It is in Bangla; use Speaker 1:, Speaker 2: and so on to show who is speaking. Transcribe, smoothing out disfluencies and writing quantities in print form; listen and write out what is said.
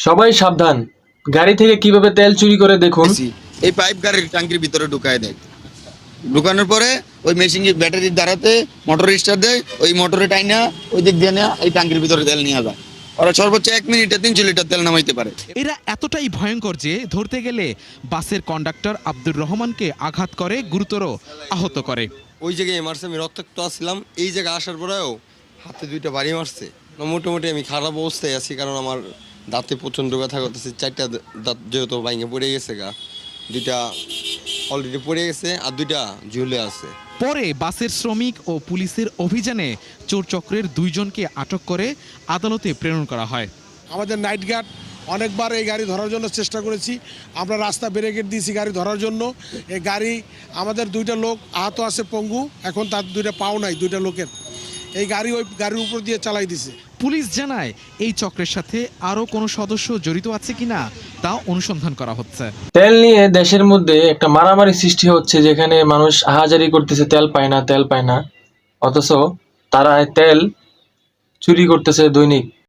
Speaker 1: সবাই সাবধান, গাড়ি থেকে কিভাবে তেল চুরি করে দেখুন।
Speaker 2: এই পাইপ গাড়ির ট্যাঙ্কির ভিতরে ঢুকায় দেয়, ঢুকানোর পরে ওই মেশিন ব্যাটারির দ্বারাতে মোটর স্টার্ট দেয়, ওই মোটরে টাইনা ওই দিক দিয়ে নেওয়া এই ট্যাঙ্কির ভিতরে তেল নিয়ে যায়। ওরা সর্বোচ্চ 1 মিনিটে 300 লিটার তেল নামাইতে পারে।
Speaker 3: এরা এতটাই ভয়ঙ্কর যে ধরতে গেলে বাসের কন্ডাক্টর আব্দুর রহমানকে আঘাত করে, গুরুতর আহত করে।
Speaker 4: ওই জায়গায় মারছে, আমি রক্তাক্ত আসছিলাম, এই জায়গায় আসার পরেও হাতে 2টা বাড়ি মারছে। মোটামুটি আমি খারাপ অবস্থায় আছি, কারণ আমার দাঁতে প্রচণ্ড ব্যথা করতেছে। 4টা দাঁত যেহেতু ভাঙে পড়ে গেছে, 2টা অলরেডি পড়ে গেছে আর 2টা ঝুলে আছে।
Speaker 3: পরে বাসের শ্রমিক ও পুলিশের অভিযানে চোর চক্রের 2 জনকে আটক করে আদালতে প্রেরণ করা হয়।
Speaker 5: আমাদের নাইট গার্ড অনেকবার এই গাড়ি ধরার জন্য চেষ্টা করেছি, আমরা রাস্তা ব্যারিকেড দিয়েছি গাড়ি ধরার জন্য। এই গাড়ি আমাদের 2টা লোক আহত আছে পঙ্গু, এখন তার 2টা পাও নাই 2টা লোকের। এই গাড়ি ওই গাড়ির উপর দিয়ে চালাই দিছে।
Speaker 3: পুলিশ জানায় এই চক্রের সাথে আরও কোনো সদস্য জড়িত আছে কিনা তা অনুসন্ধান করা হচ্ছে।
Speaker 1: তেল নিয়ে দেশের মধ্যে একটা মারামারি সৃষ্টি হচ্ছে, যেখানে মানুষ আহাজারি করতেছে, তেল পায় না, অথচ তারা তেল চুরি করতেছে দৈনিক।